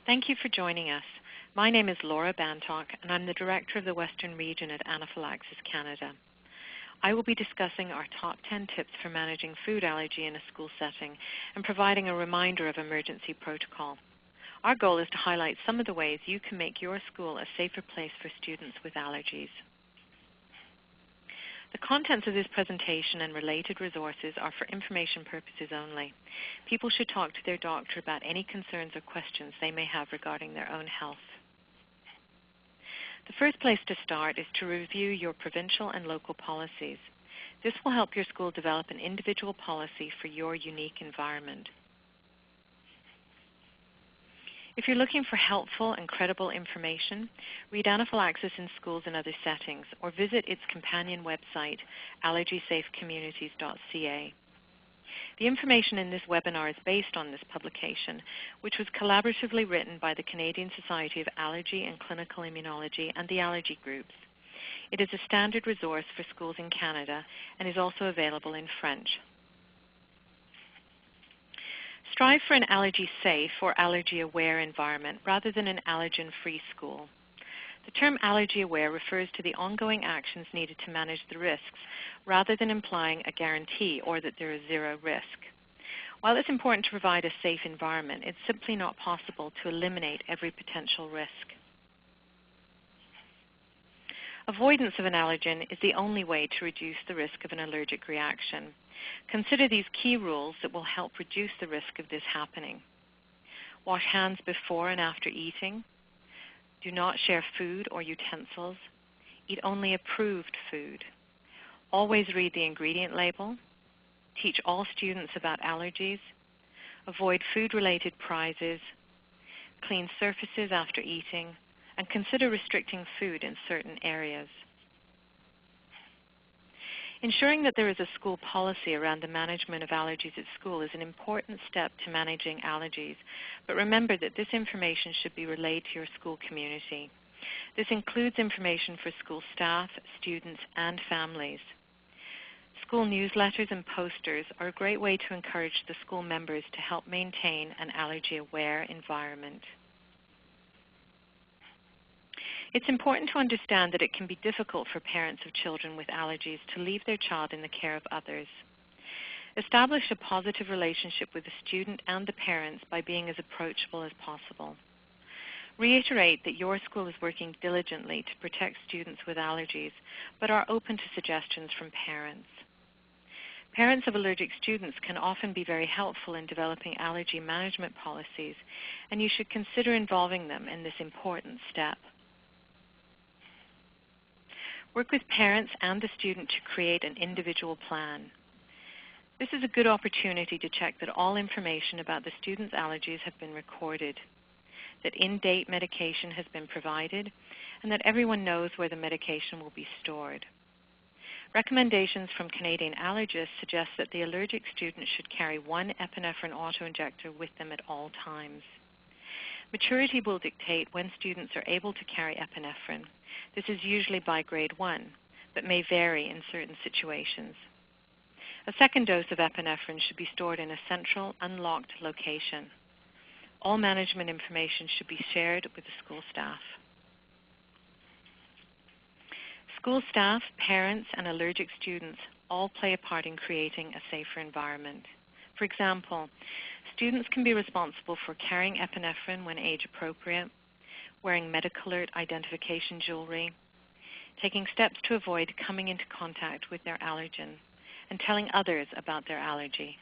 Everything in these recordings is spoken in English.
Thank you for joining us. My name is Laura Bantock, and I'm the Director of the Western Region at Anaphylaxis Canada. I will be discussing our top 10 tips for managing food allergy in a school setting and providing a reminder of emergency protocol. Our goal is to highlight some of the ways you can make your school a safer place for students with allergies. The contents of this presentation and related resources are for information purposes only. People should talk to their doctor about any concerns or questions they may have regarding their own health. The first place to start is to review your provincial and local policies. This will help your school develop an individual policy for your unique environment. If you're looking for helpful and credible information, read Anaphylaxis in Schools and Other Settings or visit its companion website, allergysafecommunities.ca. The information in this webinar is based on this publication, which was collaboratively written by the Canadian Society of Allergy and Clinical Immunology and the Allergy Groups. It is a standard resource for schools in Canada and is also available in French. Strive for an allergy-safe or allergy-aware environment rather than an allergen-free school. The term allergy aware refers to the ongoing actions needed to manage the risks rather than implying a guarantee or that there is zero risk. While it's important to provide a safe environment, it's simply not possible to eliminate every potential risk. Avoidance of an allergen is the only way to reduce the risk of an allergic reaction. Consider these key rules that will help reduce the risk of this happening. Wash hands before and after eating. Do not share food or utensils. Eat only approved food. Always read the ingredient label. Teach all students about allergies. Avoid food-related prizes. Clean surfaces after eating. And consider restricting food in certain areas. Ensuring that there is a school policy around the management of allergies at school is an important step to managing allergies, but remember that this information should be relayed to your school community. This includes information for school staff, students, and families. School newsletters and posters are a great way to encourage the school members to help maintain an allergy-aware environment. It's important to understand that it can be difficult for parents of children with allergies to leave their child in the care of others. Establish a positive relationship with the student and the parents by being as approachable as possible. Reiterate that your school is working diligently to protect students with allergies, but are open to suggestions from parents. Parents of allergic students can often be very helpful in developing allergy management policies, and you should consider involving them in this important step. Work with parents and the student to create an individual plan. This is a good opportunity to check that all information about the student's allergies have been recorded, that in-date medication has been provided, and that everyone knows where the medication will be stored. Recommendations from Canadian allergists suggest that the allergic student should carry one epinephrine auto-injector with them at all times. Maturity will dictate when students are able to carry epinephrine. This is usually by grade 1, but may vary in certain situations. A second dose of epinephrine should be stored in a central, unlocked location. All management information should be shared with the school staff. School staff, parents, and allergic students all play a part in creating a safer environment. For example, students can be responsible for carrying epinephrine when age appropriate, wearing medical alert identification jewelry, taking steps to avoid coming into contact with their allergen, and telling others about their allergy.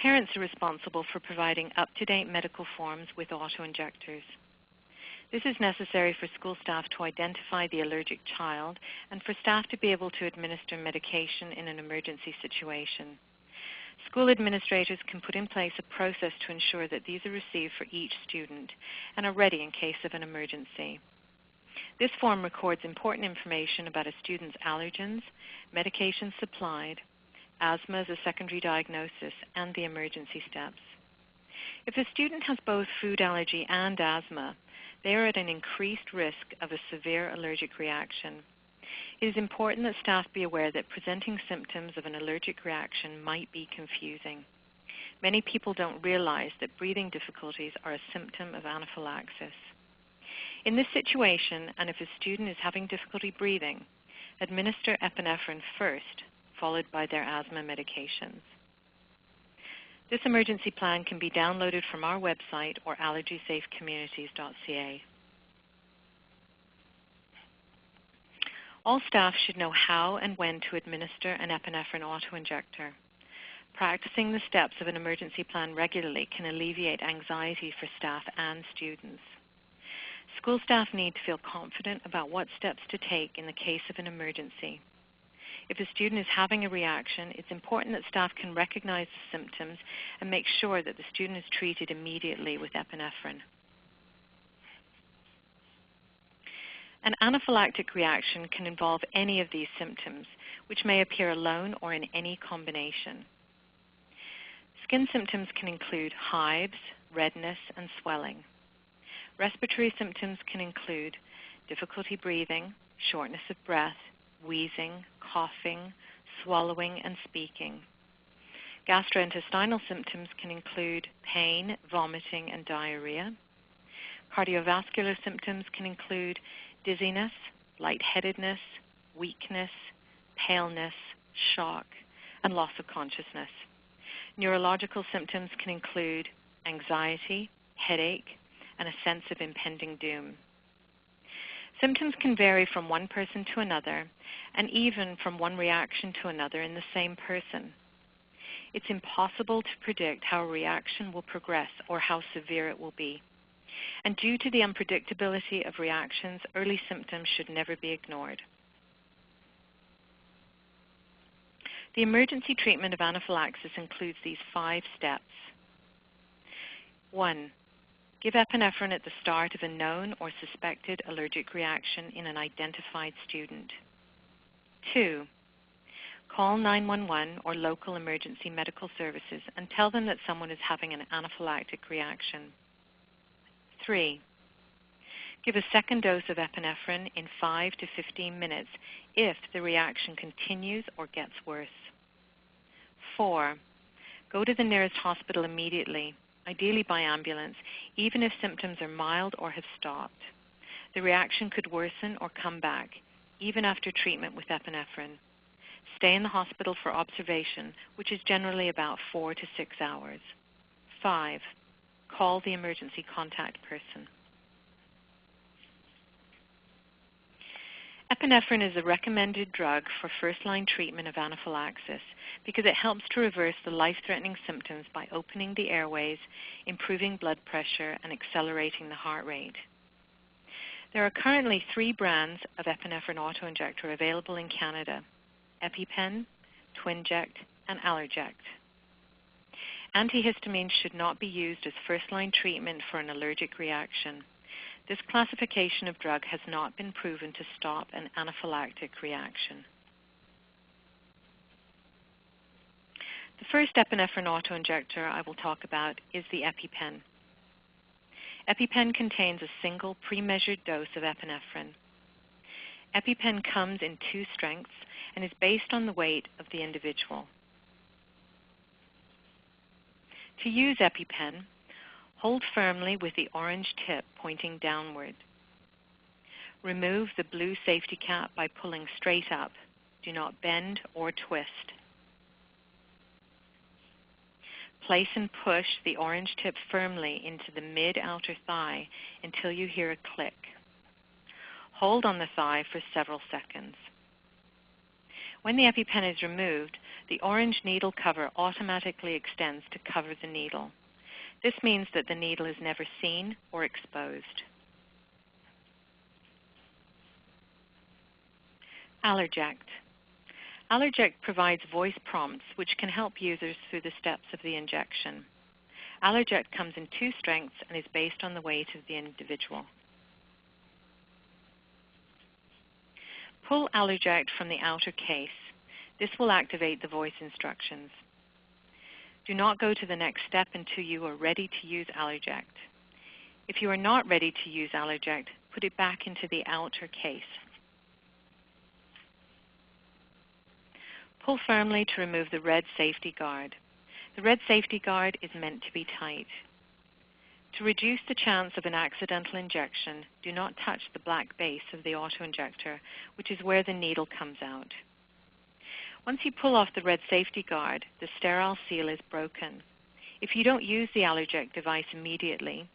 Parents are responsible for providing up-to-date medical forms with auto-injectors. This is necessary for school staff to identify the allergic child and for staff to be able to administer medication in an emergency situation. School administrators can put in place a process to ensure that these are received for each student and are ready in case of an emergency. This form records important information about a student's allergens, medications supplied, asthma as a secondary diagnosis, and the emergency steps. If a student has both food allergy and asthma, they are at an increased risk of a severe allergic reaction. It is important that staff be aware that presenting symptoms of an allergic reaction might be confusing. Many people don't realize that breathing difficulties are a symptom of anaphylaxis. In this situation, and if a student is having difficulty breathing, administer epinephrine first, followed by their asthma medications. This emergency plan can be downloaded from our website or allergysafecommunities.ca. All staff should know how and when to administer an epinephrine autoinjector. Practicing the steps of an emergency plan regularly can alleviate anxiety for staff and students. School staff need to feel confident about what steps to take in the case of an emergency. If a student is having a reaction, it's important that staff can recognize the symptoms and make sure that the student is treated immediately with epinephrine. An anaphylactic reaction can involve any of these symptoms, which may appear alone or in any combination. Skin symptoms can include hives, redness, and swelling. Respiratory symptoms can include difficulty breathing, shortness of breath, wheezing, coughing, swallowing, and speaking. Gastrointestinal symptoms can include pain, vomiting, and diarrhea. Cardiovascular symptoms can include dizziness, lightheadedness, weakness, paleness, shock, and loss of consciousness. Neurological symptoms can include anxiety, headache, and a sense of impending doom. Symptoms can vary from one person to another, and even from one reaction to another in the same person. It's impossible to predict how a reaction will progress or how severe it will be. And due to the unpredictability of reactions, early symptoms should never be ignored. The emergency treatment of anaphylaxis includes these 5 steps. 1. Give epinephrine at the start of a known or suspected allergic reaction in an identified student. 2. Call 911 or local emergency medical services and tell them that someone is having an anaphylactic reaction. 3. Give a second dose of epinephrine in 5 to 15 minutes if the reaction continues or gets worse. 4. Go to the nearest hospital immediately, ideally by ambulance, even if symptoms are mild or have stopped. The reaction could worsen or come back, even after treatment with epinephrine. Stay in the hospital for observation, which is generally about 4 to 6 hours. 5. Call the emergency contact person. Epinephrine is a recommended drug for first-line treatment of anaphylaxis because it helps to reverse the life-threatening symptoms by opening the airways, improving blood pressure, and accelerating the heart rate. There are currently 3 brands of epinephrine autoinjector available in Canada: EpiPen, Twinjet, and Allergy Act. Antihistamines should not be used as first-line treatment for an allergic reaction. This classification of drug has not been proven to stop an anaphylactic reaction. The first epinephrine autoinjector I will talk about is the EpiPen. EpiPen contains a single pre-measured dose of epinephrine. EpiPen comes in 2 strengths and is based on the weight of the individual. To use EpiPen, hold firmly with the orange tip pointing downward. Remove the blue safety cap by pulling straight up. Do not bend or twist. Place and push the orange tip firmly into the mid-outer thigh until you hear a click. Hold on the thigh for several seconds. When the EpiPen is removed, the orange needle cover automatically extends to cover the needle. This means that the needle is never seen or exposed. Allergy Act. Allergy Act provides voice prompts which can help users through the steps of the injection. Allergy Act comes in 2 strengths and is based on the weight of the individual. Pull Allergy Act from the outer case. This will activate the voice instructions. Do not go to the next step until you are ready to use Allergy Act. If you are not ready to use Allergy Act, put it back into the outer case. Pull firmly to remove the red safety guard. The red safety guard is meant to be tight. To reduce the chance of an accidental injection, do not touch the black base of the autoinjector, which is where the needle comes out. Once you pull off the red safety guard, the sterile seal is broken. If you don't use the Allergic device immediately,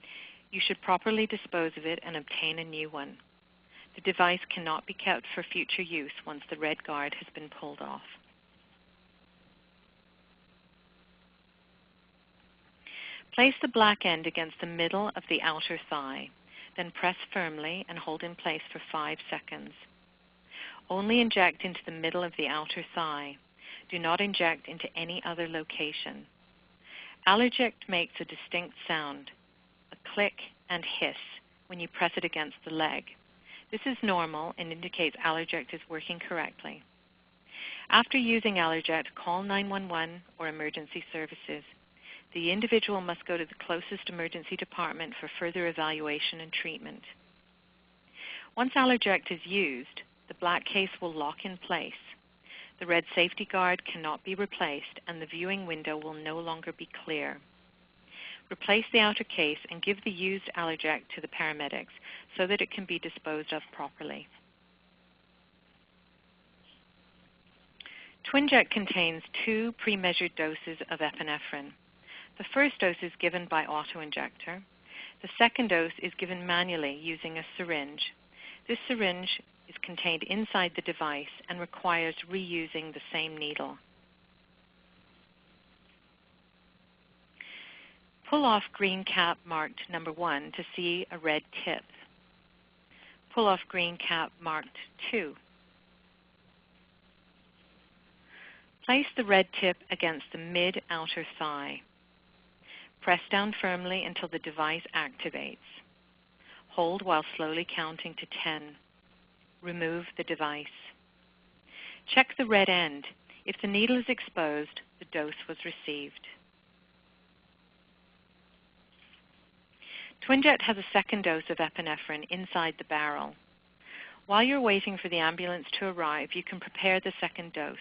you should properly dispose of it and obtain a new one. The device cannot be kept for future use once the red guard has been pulled off. Place the black end against the middle of the outer thigh, then press firmly and hold in place for 5 seconds. Only inject into the middle of the outer thigh. Do not inject into any other location. Allergic makes a distinct sound, a click and hiss, when you press it against the leg. This is normal and indicates Allergic is working correctly. After using Allergic, call 911 or emergency services. The individual must go to the closest emergency department for further evaluation and treatment. Once Allergic is used, the black case will lock in place. The red safety guard cannot be replaced, and the viewing window will no longer be clear. Replace the outer case and give the used Allergic to the paramedics so that it can be disposed of properly. Twinjet contains 2 pre-measured doses of epinephrine. The first dose is given by autoinjector. The second dose is given manually using a syringe. This syringe is contained inside the device and requires reusing the same needle. Pull off green cap marked number 1 to see a red tip. Pull off green cap marked 2. Place the red tip against the mid-outer thigh. Press down firmly until the device activates. Hold while slowly counting to 10. Remove the device. Check the red end. If the needle is exposed, the dose was received. Twinjet has a second dose of epinephrine inside the barrel. While you're waiting for the ambulance to arrive, you can prepare the second dose.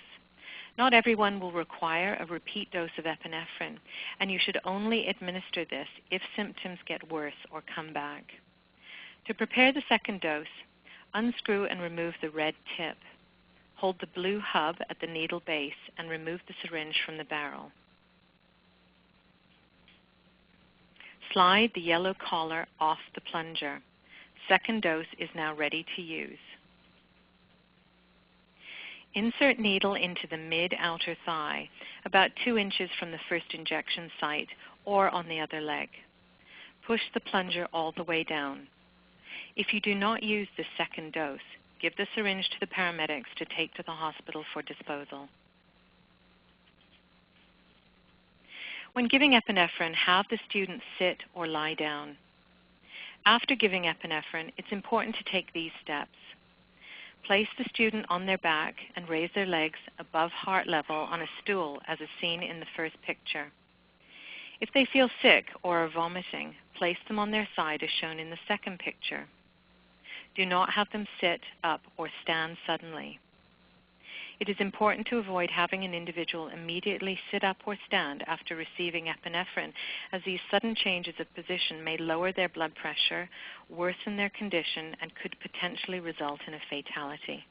Not everyone will require a repeat dose of epinephrine, and you should only administer this if symptoms get worse or come back. To prepare the second dose, unscrew and remove the red tip. Hold the blue hub at the needle base and remove the syringe from the barrel. Slide the yellow collar off the plunger. Second dose is now ready to use. Insert needle into the mid-outer thigh, about 2 inches from the first injection site or on the other leg. Push the plunger all the way down. If you do not use the second dose, give the syringe to the paramedics to take to the hospital for disposal. When giving epinephrine, have the student sit or lie down. After giving epinephrine, it's important to take these steps. Place the student on their back and raise their legs above heart level on a stool as is seen in the first picture. If they feel sick or are vomiting, place them on their side as shown in the second picture. Do not have them sit up or stand suddenly. It is important to avoid having an individual immediately sit up or stand after receiving epinephrine, as these sudden changes of position may lower their blood pressure, worsen their condition, and could potentially result in a fatality.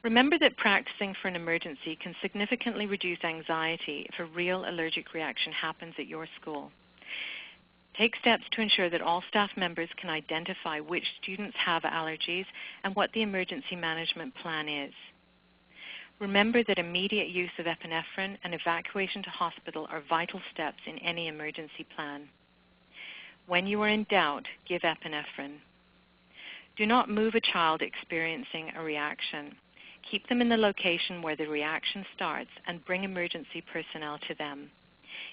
Remember that practicing for an emergency can significantly reduce anxiety if a real allergic reaction happens at your school. Take steps to ensure that all staff members can identify which students have allergies and what the emergency management plan is. Remember that immediate use of epinephrine and evacuation to hospital are vital steps in any emergency plan. When you are in doubt, give epinephrine. Do not move a child experiencing a reaction. Keep them in the location where the reaction starts and bring emergency personnel to them.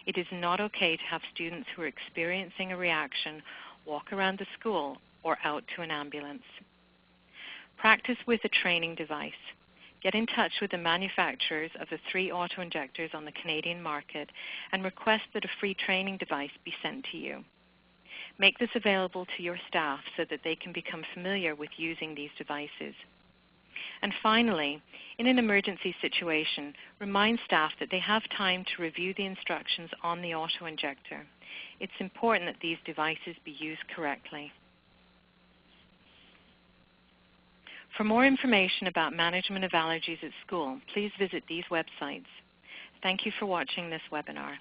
It is not okay to have students who are experiencing a reaction walk around the school or out to an ambulance. Practice with a training device. Get in touch with the manufacturers of the 3 autoinjectors on the Canadian market and request that a free training device be sent to you. Make this available to your staff so that they can become familiar with using these devices. And finally, in an emergency situation, remind staff that they have time to review the instructions on the auto-injector. It's important that these devices be used correctly. For more information about management of allergies at school, please visit these websites. Thank you for watching this webinar.